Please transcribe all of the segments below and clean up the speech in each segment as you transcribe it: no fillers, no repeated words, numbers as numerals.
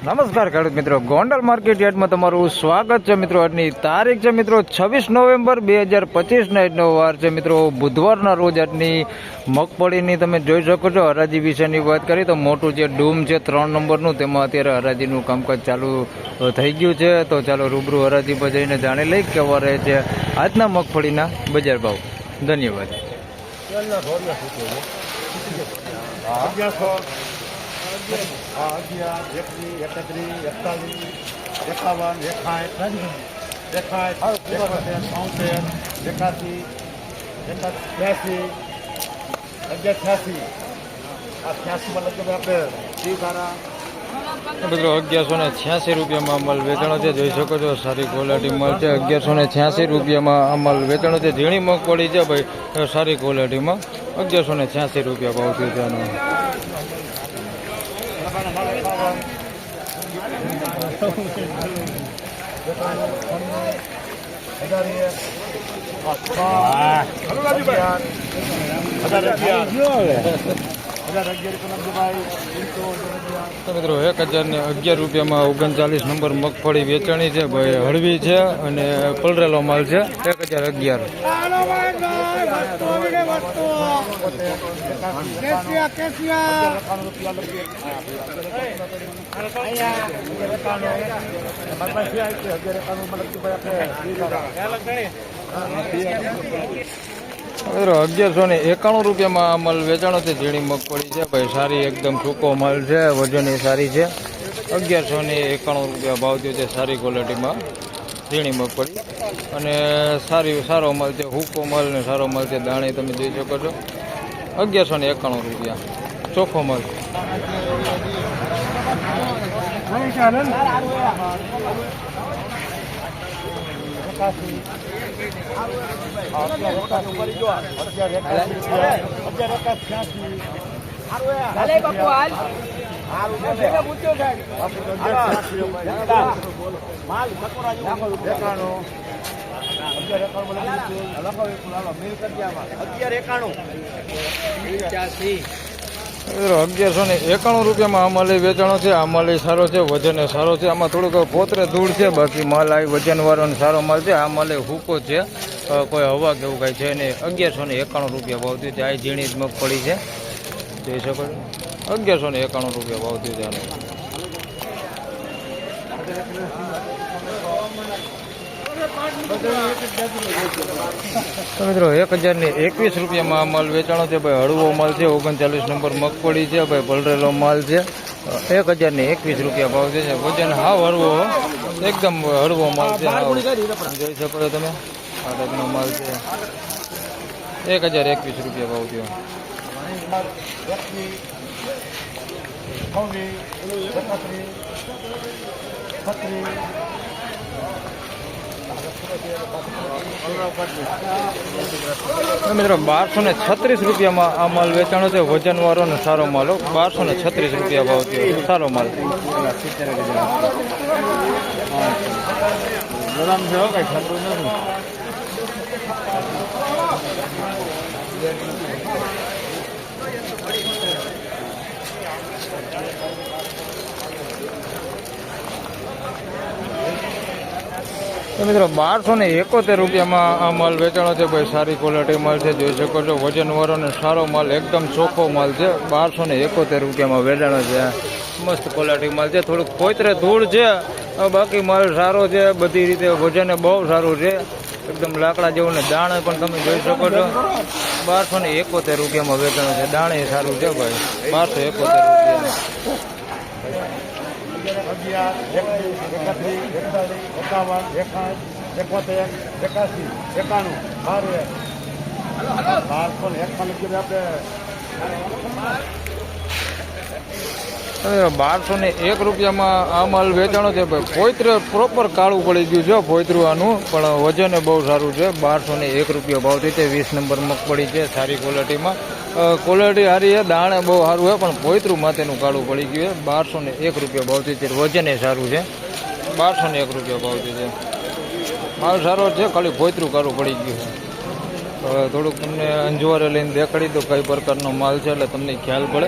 નમસ્કાર ખેડૂત મિત્રો, ગોંડલ માર્કેટ યાર્ડમાં તમારું સ્વાગત છે મિત્રો. આજની તારીખ છે મિત્રો 26 નવેમ્બર 2025 ના આજનો વાર છે મિત્રો બુધવારના રોજ. આજની મગફળીની તમે જોઈ શકો છો. હરાજી વિશેની વાત કરીએ તો મોટું જે ડૂમ છે 3 નંબરનું, તેમાં અત્યારે હરાજીનું કામકાજ ચાલુ થઈ ગયું છે. તો ચાલો રૂબરૂ હરાજી પર જઈને જાણી લઈ કેવા રહે છે આજના મગફળીના બજાર ભાવ. ધન્યવાદ. અગિયાર 21 31 41 51 61 81 82 મિત્રો 1186 રૂપિયામાં અમલ વેચાણો છે. જોઈ શકો છો સારી ક્વોલિટી માલ છે. 1186 રૂપિયામાં અમલ વેચાણો છે. ઝીણી મગફળી છે ભાઈ સારી ક્વોલિટીમાં 1186 રૂપિયા ભાવ થયો છે આનો. તો મિત્રો 1011 રૂપિયામાં 39 નંબર મગફળી વેચાણી છે ભાઈ. હળવી છે અને પલરેલો માલ છે. 1011 1191 રૂપિયામાં અમલ વેચાણો છે. ઝીણી મગફળી છે ભાઈ સારી, એકદમ સૂકો માલ છે, વજન એ સારી છે. 1191 રૂપિયા ભાવ થયો છે સારી ક્વોલિટીમાં ઝીણી મગફળી અને સારો માલ છે, સૂકો માલ ને સારો માલ છે. દાણે તમે જોઈ શકો છો 1191 રૂપિયા ચોખ્ખો માલ. ₹1191 રૂપિયામાં આ માલ વેચાણો છે. આ માલ સારો છે, વજન સારો છે. આમાં થોડુંક પોતરે ધૂળ છે, બાકી માલ આ વજન વાળો સારો માલ છે. આ માલ હૂકો છે, કોઈ હવા કેવું કાંઈ છે ને. 1191 રૂપિયા ભાવ થયું છે. આ ઝીણી જ મગફળી છે, જોઈ શકો છો. 1191 રૂપિયા ભાવ થયું છે આનો. મિત્રો 1021 રૂપિયામાં માલ વેચાણો છે ભાઈ. હળવો માલ છે, 39 નંબર મગફળી છે ભાઈ. પલરેલો માલ છે. 1021 રૂપિયા ભાવ છે. વજન હાવ હળવો, એકદમ હળવો માલ છે. જોઈ શકો છો તમે, આ ટાઈપનો માલ છે. 1021 રૂપિયા ભાવ થયો. મિત્રો 1236 રૂપિયામાં આ માલ વેચાણો છે. વજન વાળો ને સારો માલ. 1236 રૂપિયા ભાવ થયો સારો માલ. મિત્રો 1271 રૂપિયામાં આ માલ વેચાણો છે ભાઈ. સારી ક્વોલિટી માલ છે, જોઈ શકો છો. વજન વાળો ને સારો માલ, એકદમ ચોખ્ખો માલ છે. 1271 રૂપિયામાં વેચાણો છે. મસ્ત ક્વોલિટી માલ છે. થોડુંક કોઈતરે ધૂળ છે, બાકી માલ સારો છે. બધી રીતે વજન બહુ સારું છે, એકદમ લાકડા જેવું ને. દાણે પણ તમે જોઈ શકો છો. 1271 રૂપિયામાં વેચાણો છે. દાણે સારું છે ભાઈ. 1271 રૂપિયા. 11 21 31 41 51 1201 રૂપિયામાં આ માલ વેચાણો છે ભાઈ. પોઈત્રે પ્રોપર કાળું પડી ગયું છે પોઈત્રું આનું, પણ વજન બહુ સારું છે. 1201 રૂપિયા ભાવ થઈ છે. 20 નંબર મગફળી છે, સારી ક્વોલિટીમાં. ક્વોલિટી સારી છે, દાણે બહુ સારું છે, પણ પોઈત્રું માથેનું કાળું પડી ગયું છે. 1201 રૂપિયા ભાવ થઈ છે. વજન સારું છે. 1201 રૂપિયા ભાવ થઈ છે. માલ સારો છે, ખાલી પોઈત્રું કાળું પડી ગયું છે. થોડુંક તમને અંજવારે લઈને દેખાડી દો કઈ પ્રકારનો માલ છે એટલે તમને ખ્યાલ પડે.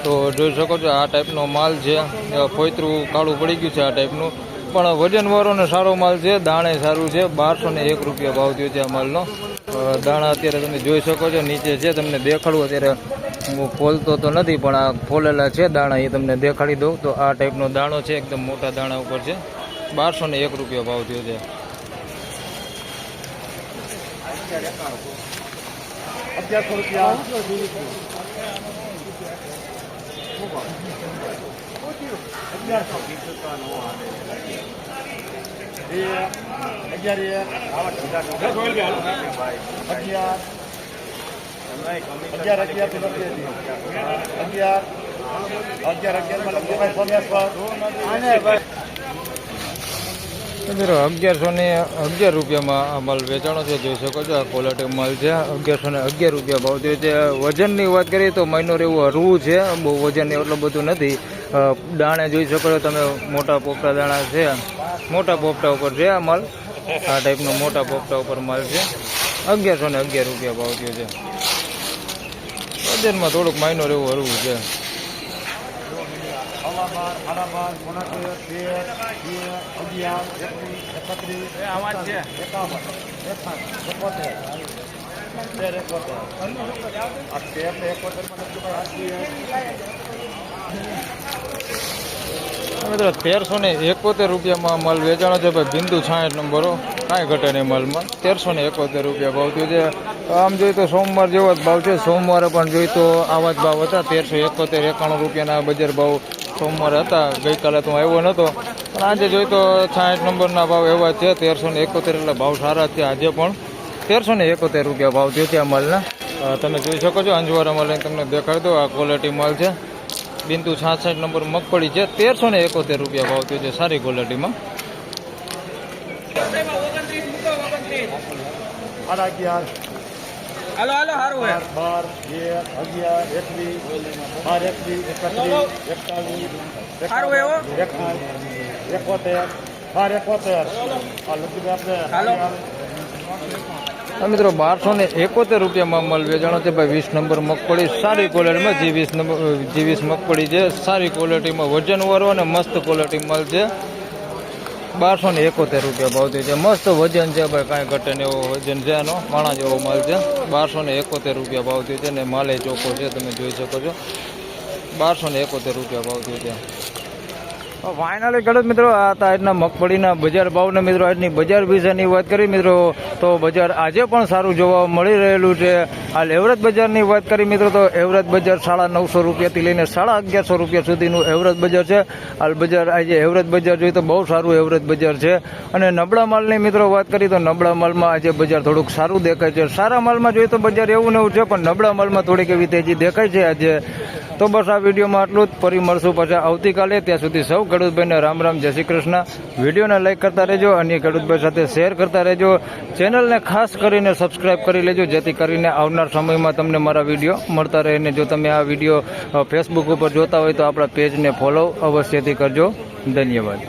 તો જોઈ શકો છો આ ટાઈપનો માલ છે, ફોતરું કાળું પડી ગયું છે આ ટાઈપનું, પણ વજનવાળો ને સારો માલ છે, દાણે સારું છે. 1201 રૂપિયા ભાવ થયો છે આ માલનો. દાણા અત્યારે તમે જોઈ શકો છો નીચે છે, તમને દેખાડું અત્યારે હું ફોલતો તો નથી પણ આ ફોલેલા છે દાણા, એ તમને દેખાડી દઉં. તો આ ટાઈપનો દાણો છે, એકદમ મોટા દાણા ઉપર છે. 1201 રૂપિયા ભાવ થયો છે. 1100 રૂપિયા. 1111 રૂપિયામાં આ માલ વેચાણો છે, જોઈ શકો છો. આ ક્વોલિટી માલ છે. 1111 રૂપિયા ભાવ થયો છે. વજનની વાત કરીએ તો માઇનોર એવું હરવું છે, બહુ વજન એટલું બધું નથી. દાણે જોઈ શકો છો તમે, મોટા પોપટા દાણા છે, મોટા પોપટા ઉપર છે આ માલ. આ ટાઈપનો મોટા પોપટા ઉપર માલ છે. 1111 રૂપિયા ભાવ થયો છે. વજનમાં થોડુંક માઇનોર એવું હરવું છે. મિત્રો 1371 રૂપિયામાં માલ વેચાણો છે ભાઈ. બિંદુ 66 નંબરો, કાંઈ ઘટે નહીં માલમાં. 1371 રૂપિયા ભાવ થયો છે. આમ જોઈએ તો સોમવાર જેવો જ ભાવ છે. સોમવારે પણ જોઈએ તો આવા જ ભાવ હતા. 1371 91 રૂપિયાના બજાર ભાવ સોમવારે હતા. ગઈકાલે તો આવ્યો નહોતો, પણ આજે જોઈએ તો 66 નંબરના ભાવ એવા જ છે. 1371 એટલે ભાવ સારા છે. આજે પણ 1371 રૂપિયા ભાવ થયો છે આ માલના. તમે જોઈ શકો છો. અંજવારામાં લઈને તમને દેખાડી દો. આ ક્વોલિટી માલ છે. બિંદુ 66 નંબર મગફળી છે. 1371 રૂપિયા ભાવ થયો છે સારી ક્વોલિટીમાં. 11 હાલો હાલો સારું હે 12 21 સારું હે હો 71 મિત્રો 1271 રૂપિયામાં માલ વેચાણો છે ભાઈ. 20 નંબર મગફળી સારી ક્વોલિટીમાં. G20 મગફળી છે, સારી ક્વોલિટીમાં, વજનવાળો અને મસ્ત ક્વોલિટી માલ છે. 1271 રૂપિયા ભાવ થયો છે. મસ્ત વજન છે ભાઈ, કાંઈ ઘટે ને એવો વજન છે આનો, માણા જેવો માલ છે. 1271 રૂપિયા ભાવ થયો છે ને માલે ચોખ્ખો છે, તમે જોઈ શકો છો. 1271 રૂપિયા ભાવ થયો છે. ફાઇનલી ખેડૂત મિત્રો, આ હતા આજના મગફળીના બજાર ભાવને મિત્રો આજની બજાર વિશેની વાત કરી મિત્રો, તો બજાર આજે પણ સારું જોવા મળી રહેલું છે. હાલ એવરેજ બજારની વાત કરી મિત્રો, તો એવરેજ બજાર 950 રૂપિયાથી લઈને 1150 રૂપિયા સુધીનું એવરેજ બજાર છે. હાલ બજાર આજે એવરેજ બજાર જોઈએ તો બહુ સારું એવરેજ બજાર છે. અને નબળા માલની મિત્રો વાત કરી તો નબળા માલમાં આજે બજાર થોડુંક સારું દેખાય છે. સારા માલમાં જોઈએ તો બજાર એવું ને એવું છે, પણ નબળા માલમાં થોડીક એવી તેજી દેખાય છે આજે. તો બસ આ વિડીયોમાં આટલું જ. ફરી મળશું પાછા આવતીકાલે. ત્યાં સુધી સૌ ખેડૂતભાઈને રામ રામ, જય શ્રી કૃષ્ણ. વિડીયોને લાઈક કરતા રહેજો, અન્ય ખેડૂતભાઈ સાથે શેર કરતા રહેજો. ચેનલને ખાસ કરીને સબસ્ક્રાઈબ કરી લેજો, જેથી કરીને આવનાર સમયમાં તમને મારા વિડીયો મળતા રહે. અને જો તમે આ વિડીયો ફેસબુક ઉપર જોતા હોય તો આપણા પેજને ફોલો અવશ્યથી કરજો. ધન્યવાદ.